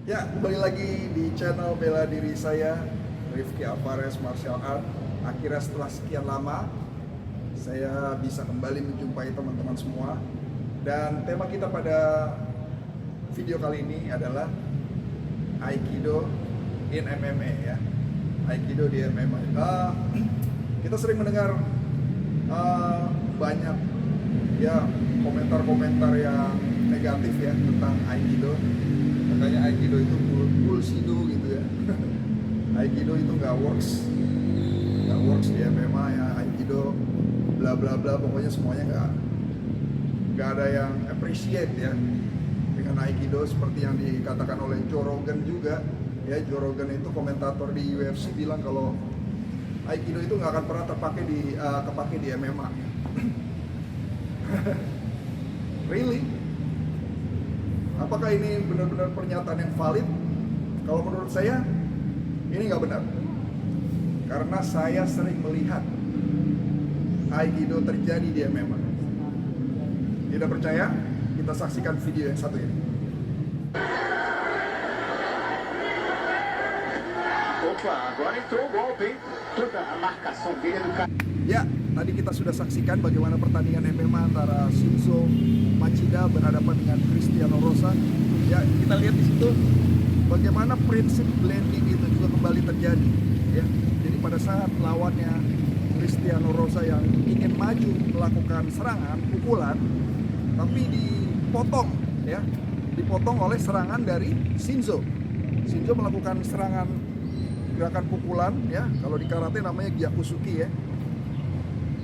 Ya, kembali lagi di channel bela diri saya, Rifki Alvarez Martial Art. Akhirnya setelah sekian lama, saya bisa kembali menjumpai teman-teman semua. Dan tema kita pada video kali ini adalah Aikido in MMA ya. Aikido di MMA. Kita sering mendengar banyak ya komentar-komentar yang negatif ya tentang Aikido. Katanya Aikido itu bullshido gitu ya. Aikido itu nggak works di MMA ya. Aikido bla bla bla, pokoknya semuanya nggak ada yang appreciate ya dengan Aikido, seperti yang dikatakan oleh Joe Rogan juga ya. Joe Rogan itu komentator di UFC bilang kalau Aikido itu nggak akan pernah kepake di MMA. Really? Apakah ini benar-benar pernyataan yang valid? Kalau menurut saya, ini nggak benar. Karena saya sering melihat Aikido terjadi di MMA. Tidak percaya? Kita saksikan video yang satu ini. Opa, agora entrou o golpe, hein? Toda a marcação dele do cara. Ya, tadi kita sudah saksikan bagaimana pertandingan MMA antara Shinzo Machida berhadapan dengan Cristiano Rosa. Ya, kita lihat di situ bagaimana prinsip blending itu juga kembali terjadi. Ya, jadi pada saat lawannya Cristiano Rosa yang ingin maju melakukan serangan, pukulan, tapi dipotong, ya, dipotong oleh serangan dari Shinzo. Shinzo melakukan serangan gerakan pukulan, ya, kalau di karate namanya Gyakusuki ya.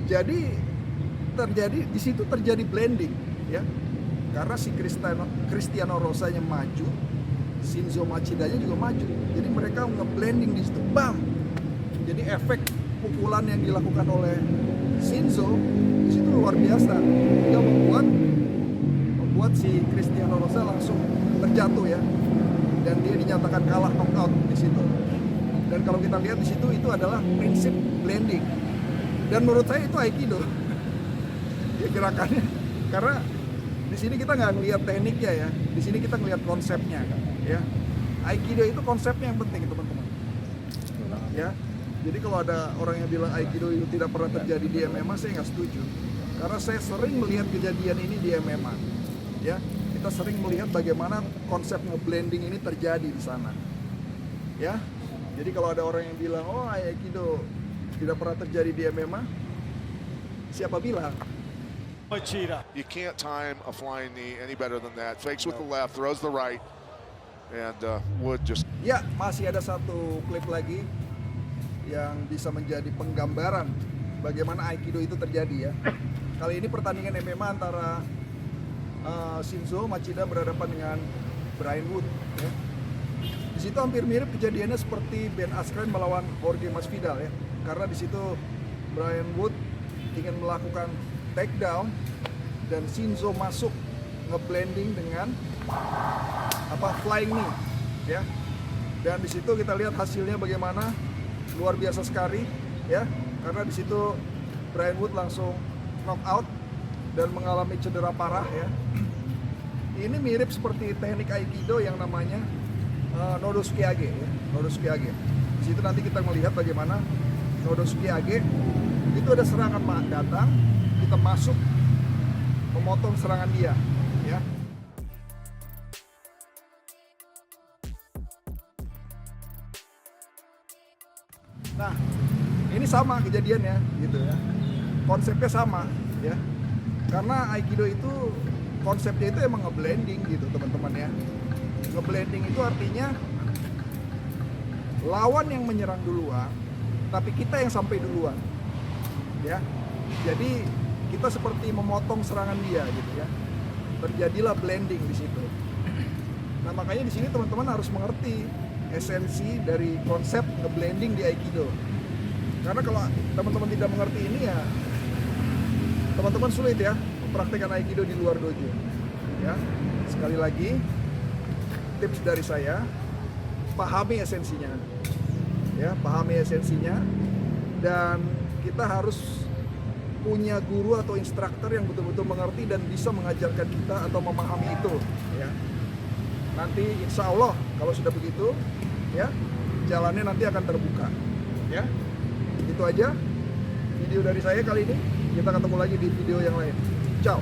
Jadi di situ terjadi blending ya, karena si Cristiano Rosanya maju, Shinzo Machidanya juga maju, jadi mereka nge-blending di situ, bam. Jadi efek pukulan yang dilakukan oleh Shinzo di situ luar biasa, hingga membuat si Cristiano Rosa langsung terjatuh ya, dan dia dinyatakan kalah, knockout di situ. Dan kalau kita lihat di situ itu adalah prinsip blending. Dan menurut saya itu Aikido ya gerakannya, karena di sini kita nggak ngelihat tekniknya ya, di sini kita ngelihat konsepnya ya. Aikido itu konsepnya yang penting teman-teman ya. Jadi kalau ada orang yang bilang Aikido itu tidak pernah terjadi di MMA, saya nggak setuju, karena saya sering melihat kejadian ini di MMA ya. Kita sering melihat bagaimana konsep nge-blending ini terjadi di sana ya. Jadi kalau ada orang yang bilang oh Aikido tidak pernah terjadi di MMA, siapa bilang? You can't time a flying knee any better than that. Fakes with the left, throws the right, and Wood just... Ya, masih ada satu klip lagi yang bisa menjadi penggambaran bagaimana Aikido itu terjadi ya. Kali ini pertandingan MMA antara Shinzo Machida berhadapan dengan Brian Wood ya. Di situ hampir mirip kejadiannya seperti Ben Askren melawan Jorge Masvidal ya. Karena di situ Brian Wood ingin melakukan takedown dan Shinzo masuk ngeblending dengan flying knee ya. Dan di situ kita lihat hasilnya bagaimana luar biasa sekali ya. Karena di situ Brian Wood langsung knock out dan mengalami cedera parah ya. Ini mirip seperti teknik Aikido yang namanya Nodosuke-age ya. Nodosuke-age. Di situ nanti kita melihat bagaimana Nodosuke-age itu ada serangan datang, kita masuk memotong serangan dia ya. Nah, ini sama kejadiannya gitu ya. Konsepnya sama ya. Karena Aikido itu konsepnya itu emang nge-blending gitu teman-teman ya. Nge-blending itu artinya lawan yang menyerang duluan, tapi kita yang sampai duluan ya. Jadi kita seperti memotong serangan dia gitu ya. Terjadilah blending di situ. Nah, makanya di sini teman-teman harus mengerti esensi dari konsep nge-blending di Aikido. Karena kalau teman-teman tidak mengerti ini ya, teman-teman sulit ya mempraktikkan Aikido di luar dojo ya. Sekali lagi, tips dari saya, pahami esensinya ya, pahami esensinya. Dan kita harus punya guru atau instruktur yang betul-betul mengerti dan bisa mengajarkan kita atau memahami itu ya. nanti insya Allah kalau sudah begitu ya jalannya nanti akan terbuka ya. Itu aja video dari saya kali ini, kita ketemu lagi di video yang lain. Ciao.